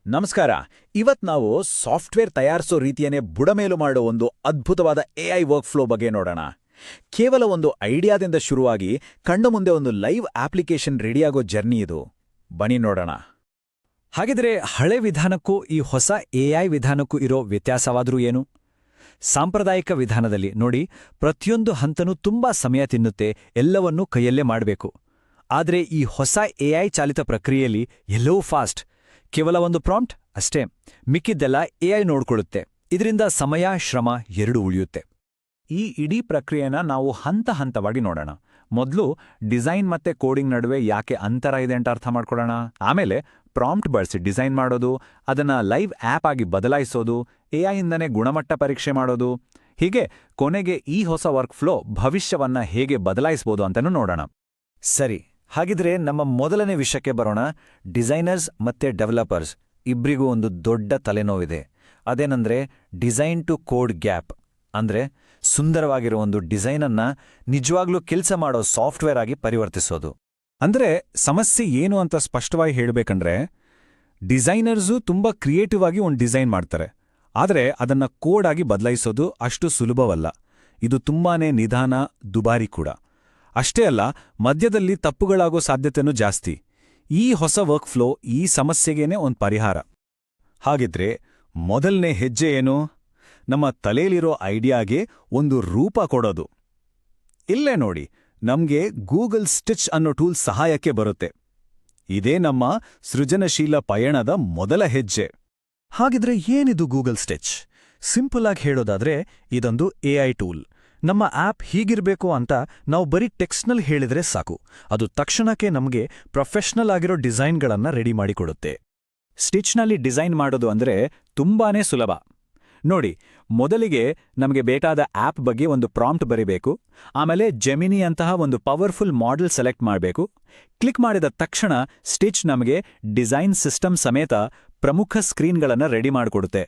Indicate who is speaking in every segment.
Speaker 1: ನಮಸ್ಕಾರ. ಇವತ್ ನಾವು ಸಾಫ್ಟ್ವೇರ್ ತಯಾರಿಸೋ ರೀತಿಯನ್ನೇ ಬುಡಮೇಲು ಮಾಡೋ ಒಂದು ಅದ್ಭುತವಾದ ಎಐ ವರ್ಕ್ಫ್ಲೋ ಬಗ್ಗೆ ನೋಡೋಣ. ಕೇವಲ ಒಂದು ಐಡಿಯಾದಿಂದ ಶುರುವಾಗಿ ಕಣ್ಣು ಮುಂದೆ ಒಂದು ಲೈವ್ ಅಪ್ಲಿಕೇಶನ್ ರೆಡಿಯಾಗೋ ಜರ್ನಿ ಇದು. ಬನ್ನಿ ನೋಡೋಣ.
Speaker 2: ಹಾಗಿದ್ರೆ ಹಳೆ ವಿಧಾನಕ್ಕೂ ಈ ಹೊಸ ಎಐ ವಿಧಾನಕ್ಕೂ ಇರೋ ವ್ಯತ್ಯಾಸವಾದ್ರೂ ಏನು? ಸಾಂಪ್ರದಾಯಿಕ ವಿಧಾನದಲ್ಲಿ ನೋಡಿ, ಪ್ರತಿಯೊಂದು ಹಂತನೂ ತುಂಬಾ ಸಮಯ ತಿನ್ನುತ್ತೆ, ಎಲ್ಲವನ್ನೂ ಕೈಯಲ್ಲೇ ಮಾಡಬೇಕು. ಆದರೆ ಈ ಹೊಸ ಎಐ ಚಾಲಿತ ಪ್ರಕ್ರಿಯೆಯಲ್ಲಿ ಎಲ್ಲವೂ ಫಾಸ್ಟ್. ಕೇವಲ ಒಂದು ಪ್ರಾಂಪ್ಟ್ ಅಷ್ಟೇ, ಮಿಕ್ಕಿದ್ದೆಲ್ಲ ಎಐ ನೋಡ್ಕೊಳ್ಳುತ್ತೆ. ಇದರಿಂದ ಸಮಯ, ಶ್ರಮ ಎರಡೂ ಉಳಿಯುತ್ತೆ.
Speaker 1: ಈ ಇಡೀ ಪ್ರಕ್ರಿಯೆನ ನಾವು ಹಂತ ಹಂತವಾಗಿ ನೋಡೋಣ. ಮೊದಲು ಡಿಸೈನ್ ಮತ್ತೆ ಕೋಡಿಂಗ್ ನಡುವೆ ಯಾಕೆ ಅಂತರ ಇದೆ ಅಂತ ಅರ್ಥ ಮಾಡ್ಕೊಳ್ಳೋಣ. ಆಮೇಲೆ ಪ್ರಾಂಪ್ಟ್ ಬಳಸಿ ಡಿಸೈನ್ ಮಾಡೋದು, ಅದನ್ನ ಲೈವ್ ಆ್ಯಪ್ ಆಗಿ ಬದಲಾಯಿಸೋದು, ಎಐಯಿಂದನೇ ಗುಣಮಟ್ಟ ಪರೀಕ್ಷೆ ಮಾಡೋದು, ಹೀಗೆ ಕೊನೆಗೆ ಈ ಹೊಸ ವರ್ಕ್ಫ್ಲೋ ಭವಿಷ್ಯವನ್ನ ಹೇಗೆ ಬದಲಾಯಿಸ್ಬೋದು ಅಂತನೂ ನೋಡೋಣ.
Speaker 2: ಸರಿ, ಹಾಗಿದ್ರೆ ನಮ್ಮ ಮೊದಲನೇ ವಿಷಯಕ್ಕೆ ಬರೋಣ. ಡಿಸೈನರ್ಸ್ ಮತ್ತೆ ಡೆವಲಪರ್ಸ್ ಇಬ್ರಿಗೂ ಒಂದು ದೊಡ್ಡ ತಲೆನೋವಿದೆ. ಅದೇನಂದ್ರೆ ಡಿಸೈನ್ ಟು ಕೋಡ್ ಗ್ಯಾಪ್. ಅಂದ್ರೆ ಸುಂದರವಾಗಿರೋ ಒಂದು ಡಿಸೈನನ್ನ ನಿಜವಾಗ್ಲೂ ಕೆಲಸ ಮಾಡೋ ಸಾಫ್ಟ್ವೇರ್ ಆಗಿ ಪರಿವರ್ತಿಸೋದು.
Speaker 1: ಅಂದ್ರೆ ಸಮಸ್ಯೆ ಏನು ಅಂತ ಸ್ಪಷ್ಟವಾಗಿ ಹೇಳಬೇಕಂದ್ರೆ, ಡಿಸೈನರ್ಸು ತುಂಬಾ ಕ್ರಿಯೇಟಿವ್ ಆಗಿ ಒಂದು ಡಿಸೈನ್ ಮಾಡ್ತಾರೆ, ಆದರೆ ಅದನ್ನ ಕೋಡ್ ಆಗಿ ಬದಲಾಯಿಸೋದು ಅಷ್ಟು ಸುಲಭವಲ್ಲ. ಇದು ತುಂಬಾನೇ ನಿಧಾನ, ದುಬಾರಿ ಕೂಡ. ಅಷ್ಟೇ ಅಲ್ಲ, ಮಧ್ಯದಲ್ಲಿ ತಪ್ಪುಗಳಾಗೋ ಸಾಧ್ಯತೆನೂ ಜಾಸ್ತಿ. ಈ ಹೊಸ ವರ್ಕ್ಫ್ಲೋ ಈ ಸಮಸ್ಯೆಗೇನೆ ಒಂದು ಪರಿಹಾರ. ಹಾಗಿದ್ರೆ ಮೊದಲನೇ ಹೆಜ್ಜೆ ಏನು? ನಮ್ಮ ತಲೆಯಲ್ಲಿರೋ ಐಡಿಯಾಗೆ ಒಂದು ರೂಪ ಕೊಡೋದು. ಇಲ್ಲೇ ನೋಡಿ, ನಮ್ಗೆ ಗೂಗಲ್ ಸ್ಟಿಚ್ ಅನ್ನೋ ಟೂಲ್ ಸಹಾಯಕ್ಕೆ ಬರುತ್ತೆ. ಇದೇ ನಮ್ಮ ಸೃಜನಶೀಲ ಪಯಣದ ಮೊದಲ ಹೆಜ್ಜೆ.
Speaker 2: ಹಾಗಿದ್ರೆ ಏನಿದು ಗೂಗಲ್ ಸ್ಟಿಚ್? ಸಿಂಪಲ್ ಆಗಿ ಹೇಳೋದಾದ್ರೆ ಇದೊಂದು ಎಐ ಟೂಲ್. ನಮ್ಮ ಆಪ್ ಹೀಗಿರ್ಬೇಕು ಅಂತ ನಾವು ಬರೀ ಟೆಕ್ಸ್ಟ್ನಲ್ಲಿ ಹೇಳಿದ್ರೆ ಸಾಕು, ಅದು ತಕ್ಷಣಕ್ಕೆ ನಮಗೆ ಪ್ರೊಫೆಷನಲ್ ಆಗಿರೋ ಡಿಸೈನ್ಗಳನ್ನ ರೆಡಿ ಮಾಡಿಕೊಡುತ್ತೆ.
Speaker 1: ಸ್ಟಿಚ್ನಲ್ಲಿ ಡಿಸೈನ್ ಮಾಡೋದು ಅಂದ್ರೆ ತುಂಬಾನೇ ಸುಲಭ. ನೋಡಿ, ಮೊದಲಿಗೆ ನಮಗೆ ಬೇಕಾದ ಆಪ್ ಬಗ್ಗೆ ಒಂದು ಪ್ರಾಂಪ್ಟ್ ಬರೀಬೇಕು. ಆಮೇಲೆ ಜೆಮಿನಿ ಅಂತಹ ಒಂದು ಪವರ್ಫುಲ್ ಮಾಡೆಲ್ ಸೆಲೆಕ್ಟ್ ಮಾಡಬೇಕು. ಕ್ಲಿಕ್ ಮಾಡಿದ ತಕ್ಷಣ ಸ್ಟಿಚ್ ನಮಗೆ ಡಿಸೈನ್ ಸಿಸ್ಟಮ್ ಸಮೇತ ಪ್ರಮುಖ ಸ್ಕ್ರೀನ್ಗಳನ್ನು ರೆಡಿ ಮಾಡಿಕೊಡುತ್ತೆ.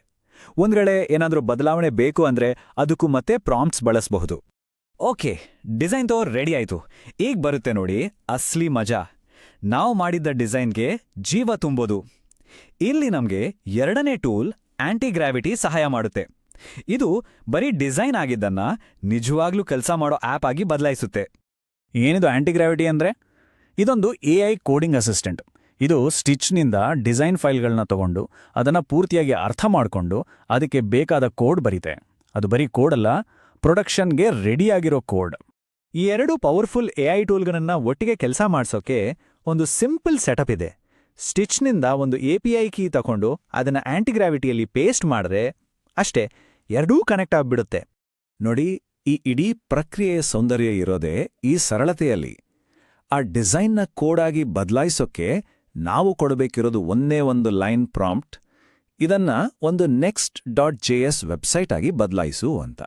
Speaker 1: ಒಂದ್ವೇಳೆ ಏನಾದ್ರೂ ಬದಲಾವಣೆ ಬೇಕು ಅಂದ್ರೆ ಅದಕ್ಕೂ ಮತ್ತೆ ಪ್ರಾಂಪ್ಟ್ಸ್ ಬಳಸಬಹುದು.
Speaker 2: ಓಕೆ, ಡಿಸೈನ್ ರೆಡಿ ಆಯ್ತು. ಈಗ ಬರುತ್ತೆ ನೋಡಿ ಅಸ್ಲಿ ಮಜಾ. ನಾವು ಮಾಡಿದ್ದ ಡಿಸೈನ್ಗೆ ಜೀವ ತುಂಬೋದು. ಇಲ್ಲಿ ನಮಗೆ ಎರಡನೇ ಟೂಲ್ ಆಂಟಿಗ್ರಾವಿಟಿ ಸಹಾಯ ಮಾಡುತ್ತೆ. ಇದು ಬರೀ ಡಿಸೈನ್ ಆಗಿದ್ದನ್ನ ನಿಜವಾಗ್ಲೂ ಕೆಲಸ ಮಾಡೋ ಆಪ್ ಆಗಿ ಬದಲಾಯಿಸುತ್ತೆ.
Speaker 1: ಏನಿದು ಆಂಟಿಗ್ರಾವಿಟಿ ಅಂದ್ರೆ? ಇದೊಂದು ಎಐ ಕೋಡಿಂಗ್ ಅಸಿಸ್ಟೆಂಟ್. ಇದು ಸ್ಟಿಚ್ನಿಂದ ಡಿಸೈನ್ ಫೈಲ್ಗಳನ್ನ ತಗೊಂಡು ಅದನ್ನ ಪೂರ್ತಿಯಾಗಿ ಅರ್ಥ ಮಾಡಿಕೊಂಡು ಅದಕ್ಕೆ ಬೇಕಾದ ಕೋಡ್ ಬರೀತೆ. ಅದು ಬರೀ ಕೋಡಲ್ಲ, ಪ್ರೊಡಕ್ಷನ್ಗೆ ರೆಡಿಯಾಗಿರೋ ಕೋಡ್.
Speaker 2: ಈ ಎರಡು ಪವರ್ಫುಲ್ ಎಐ ಟೂಲ್ಗಳನ್ನ ಒಟ್ಟಿಗೆ ಕೆಲಸ ಮಾಡ್ಸೋಕೆ ಒಂದು ಸಿಂಪಲ್ ಸೆಟಪ್ ಇದೆ. ಸ್ಟಿಚ್ನಿಂದ ಒಂದು ಎಪಿಐ ಕೀ ತಗೊಂಡು ಅದನ್ನ ಆಂಟಿಗ್ರಾವಿಟಿಯಲ್ಲಿ ಪೇಸ್ಟ್ ಮಾಡಿದ್ರೆ ಅಷ್ಟೇ, ಎರಡೂ ಕನೆಕ್ಟ್ ಆಗ್ಬಿಡುತ್ತೆ.
Speaker 1: ನೋಡಿ, ಈ ಇಡೀ ಪ್ರಕ್ರಿಯೆಯ ಸೌಂದರ್ಯ ಇರೋದೇ ಈ ಸರಳತೆಯಲ್ಲಿ. ಆ ಡಿಸೈನ್ನ ಕೋಡಾಗಿ ಬದಲಾಯಿಸೋಕೆ ನಾವು ಕೊಡಬೇಕಿರೋದು ಒಂದೇ ಒಂದು ಲೈನ್ ಪ್ರಾಂಪ್ಟ್. ಇದನ್ನ ಒಂದು next.js ವೆಬ್ಸೈಟ್ ಆಗಿ ಬದಲಾಯಿಸು ಅಂತ.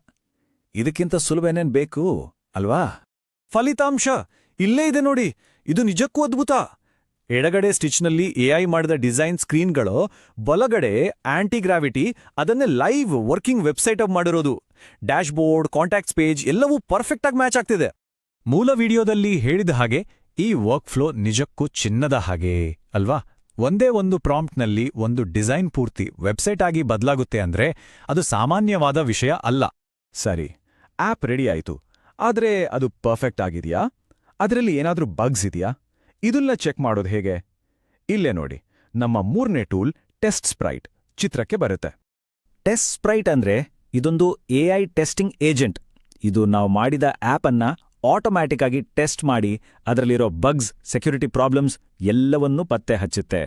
Speaker 1: ಇದಕ್ಕಿಂತ ಸುಲಭನೇನ್ ಬೇಕು ಅಲ್ವಾ?
Speaker 2: ಫಲಿತಾಂಶ ಇಲ್ಲೇ ಇದೆ ನೋಡಿ. ಇದು ನಿಜಕ್ಕೂ ಅದ್ಭುತ. ಎಡಗಡೆ ಸ್ಟಿಚ್ನಲ್ಲಿ ಎಐ ಮಾಡಿದ ಡಿಸೈನ್ ಸ್ಕ್ರೀನ್ಗಳು, ಬಲಗಡೆ ಆಂಟಿಗ್ರಾವಿಟಿ ಅದನ್ನೇ ಲೈವ್ ವರ್ಕಿಂಗ್ ವೆಬ್ಸೈಟ್ ಆಗಿ ಮಾಡಿರೋದು. ಡ್ಯಾಶ್ಬೋರ್ಡ್, ಕಾಂಟ್ಯಾಕ್ಟ್ಸ್ ಪೇಜ್ ಎಲ್ಲವೂ ಪರ್ಫೆಕ್ಟ್ ಆಗಿ ಮ್ಯಾಚ್ ಆಗ್ತಿದೆ.
Speaker 1: ಮೂಲ ವಿಡಿಯೋದಲ್ಲಿ ಹೇಳಿದ ಹಾಗೆ ಈ ವರ್ಕ್ಫ್ಲೋ ನಿಜಕ್ಕೂ ಚಿನ್ನದ ಹಾಗೆ ಅಲ್ವಾ? ಒಂದೇ ಒಂದು ಪ್ರಾಂಪ್ಟ್ನಲ್ಲಿ ಒಂದು ಡಿಸೈನ್ ಪೂರ್ತಿ ವೆಬ್ಸೈಟ್ ಆಗಿ ಬದಲಾಗುತ್ತೆ ಅಂದ್ರೆ ಅದು ಸಾಮಾನ್ಯವಾದ ವಿಷಯ ಅಲ್ಲ. ಸರಿ, ಆಪ್ ರೆಡಿ ಆಯಿತು. ಆದ್ರೆ ಅದು ಪರ್ಫೆಕ್ಟ್ ಆಗಿದೆಯಾ? ಅದರಲ್ಲಿ ಏನಾದ್ರೂ ಬಗ್ಸ್ ಇದೆಯಾ? ಇದನ್ನ ಚೆಕ್ ಮಾಡೋದು ಹೇಗೆ? ಇಲ್ಲೇ ನೋಡಿ, ನಮ್ಮ ಮೂರನೇ ಟೂಲ್ ಟೆಸ್ಟ್ ಸ್ಪ್ರೈಟ್ ಚಿತ್ರಕ್ಕೆ ಬರುತ್ತೆ.
Speaker 2: ಟೆಸ್ಟ್ ಸ್ಪ್ರೈಟ್ ಅಂದ್ರೆ ಇದೊಂದು ಎಐ ಟೆಸ್ಟಿಂಗ್ ಏಜೆಂಟ್. ಇದು ನಾವು ಮಾಡಿದ ಆಪ್ ಅನ್ನ ಆಟೋಮ್ಯಾಟಿಕ್ ಆಗಿ ಟೆಸ್ಟ್ ಮಾಡಿ ಅದರಲ್ಲಿರೋ ಬಗ್ಸ್, ಸೆಕ್ಯೂರಿಟಿ ಪ್ರಾಬ್ಲಮ್ಸ್ ಎಲ್ಲವನ್ನೂ ಪತ್ತೆ ಹಚ್ಚುತ್ತೆ.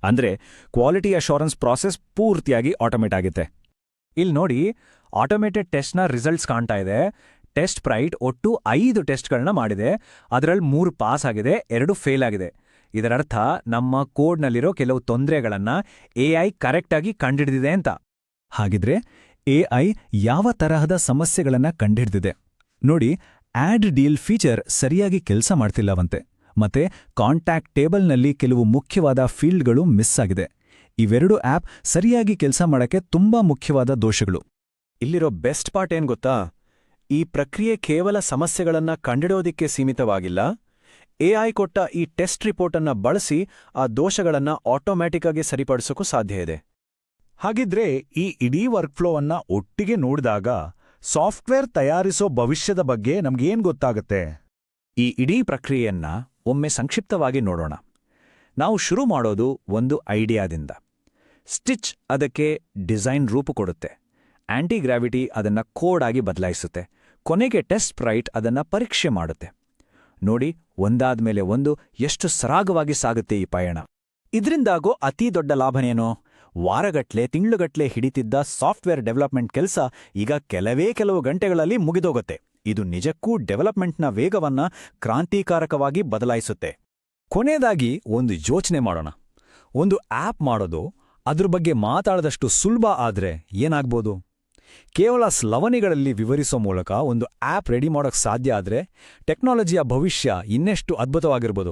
Speaker 2: ಅಂದ್ರೆ ಕ್ವಾಲಿಟಿ ಅಶ್ಯೂರೆನ್ಸ್ ಪ್ರಾಸೆಸ್ ಪೂರ್ತಿಯಾಗಿ ಆಟೋಮೇಟ್ ಆಗುತ್ತೆ. ಇಲ್ಲಿ ನೋಡಿ, ಆಟೋಮೇಟೆಡ್ ಟೆಸ್ಟ್ನ ರಿಸಲ್ಟ್ಸ್ ಕಾಣ್ತಾ ಇದೆ. ಟೆಸ್ಟ್ ಸ್ಪ್ರೈಟ್ ಒಟ್ಟು 5 ಟೆಸ್ಟ್ಗಳನ್ನ ಮಾಡಿದೆ. ಅದರಲ್ಲಿ 3 ಪಾಸ್ ಆಗಿದೆ, 2 ಫೇಲ್ ಆಗಿದೆ. ಇದರರ್ಥ ನಮ್ಮ ಕೋಡ್ನಲ್ಲಿರೋ ಕೆಲವು ತೊಂದರೆಗಳನ್ನ ಎಐ ಕರೆಕ್ಟಾಗಿ ಕಂಡಿಡಿದಿದೆ ಅಂತ.
Speaker 1: ಹಾಗಿದ್ರೆ ಎಐ ಯಾವ ತರಹದ ಸಮಸ್ಯೆಗಳನ್ನ ಕಂಡಿಡ್ದಿದೆ ನೋಡಿ. ಆಡ್ ಡೀಲ್ ಫೀಚರ್ ಸರಿಯಾಗಿ ಕೆಲಸ ಮಾಡ್ತಿಲ್ಲವಂತೆ, ಮತ್ತೆ ಕಾಂಟ್ಯಾಕ್ಟ್ ಟೇಬಲ್ನಲ್ಲಿ ಕೆಲವು ಮುಖ್ಯವಾದ ಫೀಲ್ಡ್ಗಳು ಮಿಸ್ ಆಗಿದೆ. ಇವೆರಡು ಆಪ್ ಸರಿಯಾಗಿ ಕೆಲಸ ಮಾಡಕ್ಕೆ ತುಂಬಾ ಮುಖ್ಯವಾದ ದೋಷಗಳು.
Speaker 2: ಇಲ್ಲಿರೋ ಬೆಸ್ಟ್ ಪಾರ್ಟ್ ಏನ್ ಗೊತ್ತಾ? ಈ ಪ್ರಕ್ರಿಯೆ ಕೇವಲ ಸಮಸ್ಯೆಗಳನ್ನ ಕಂಡಿಡೋದಿಕ್ಕೆ ಸೀಮಿತವಾಗಿಲ್ಲ. AI ಕೊಟ್ಟ ಈ ಟೆಸ್ಟ್ ರಿಪೋರ್ಟನ್ನು ಬಳಸಿ ಆ ದೋಷಗಳನ್ನು ಆಟೋಮ್ಯಾಟಿಕ್ ಆಗಿ ಸರಿಪಡಿಸೋಕ್ಕೂ ಸಾಧ್ಯ ಇದೆ.
Speaker 1: ಹಾಗಿದ್ರೆ ಈ ಇಡೀ ವರ್ಕ್ಫ್ಲೋವನ್ನ ಒಟ್ಟಿಗೆ ನೋಡಿದಾಗ ಸಾಫ್ಟ್ವೇರ್ ತಯಾರಿಸೋ ಭವಿಷ್ಯದ ಬಗ್ಗೆ ನಮ್ಗೇನ್ ಗೊತ್ತಾಗತ್ತೆ?
Speaker 2: ಈ ಇಡೀ ಪ್ರಕ್ರಿಯೆಯನ್ನ ಒಮ್ಮೆ ಸಂಕ್ಷಿಪ್ತವಾಗಿ ನೋಡೋಣ. ನಾವು ಶುರು ಮಾಡೋದು ಒಂದು ಐಡಿಯಾದಿಂದ. ಸ್ಟಿಚ್ ಅದಕ್ಕೆ ಡಿಸೈನ್ ರೂಪು ಕೊಡುತ್ತೆ. ಆಂಟಿಗ್ರಾವಿಟಿ ಅದನ್ನ ಕೋಡ್ ಆಗಿ ಬದಲಾಯಿಸುತ್ತೆ. ಕೊನೆಗೆ ಟೆಸ್ಟ್ ಸ್ಪ್ರೈಟ್ ಅದನ್ನ ಪರೀಕ್ಷೆ ಮಾಡುತ್ತೆ. ನೋಡಿ, ಒಂದಾದ್ಮೇಲೆ ಒಂದು ಎಷ್ಟು ಸರಾಗವಾಗಿ ಸಾಗುತ್ತೆ ಈ ಪಯಣ. ಇದರಿಂದಾಗೋ ಅತೀ ದೊಡ್ಡ ಲಾಭನೇನು? ವಾರಗಟ್ಲೆ ತಿಂಗಳುಗಟ್ಲೆ ಹಿಡಿತಿದ್ದ ಸಾಫ್ಟ್ವೇರ್ ಡೆವಲಪ್ಮೆಂಟ್ ಕೆಲಸ ಈಗ ಕೆಲವು ಗಂಟೆಗಳಲ್ಲಿ ಮುಗಿದೋಗುತ್ತೆ. ಇದು ನಿಜಕ್ಕೂ ಡೆವಲಪ್ಮೆಂಟ್ನ ವೇಗವನ್ನ ಕ್ರಾಂತಿಕಾರಕವಾಗಿ ಬದಲಾಯಿಸುತ್ತೆ.
Speaker 1: ಕೊನೆಯದಾಗಿ ಒಂದು ಯೋಚನೆ ಮಾಡೋಣ. ಒಂದು ಆಪ್ ಮಾಡೋದು ಅದ್ರ ಬಗ್ಗೆ ಮಾತಾಡದಷ್ಟು ಸುಲಭ ಆದ್ರೆ ಏನಾಗ್ಬೋದು? ಕೇವಲ ಸ್ಲವನಿಗಳಲ್ಲಿ ವಿವರಿಸೋ ಮೂಲಕ ಒಂದು ಆಪ್ ರೆಡಿ ಮಾಡೋಕ್ ಸಾಧ್ಯ ಆದ್ರೆ ಟೆಕ್ನಾಲಜಿಯ ಭವಿಷ್ಯ ಇನ್ನೆಷ್ಟು ಅದ್ಭುತವಾಗಿರ್ಬೋದು.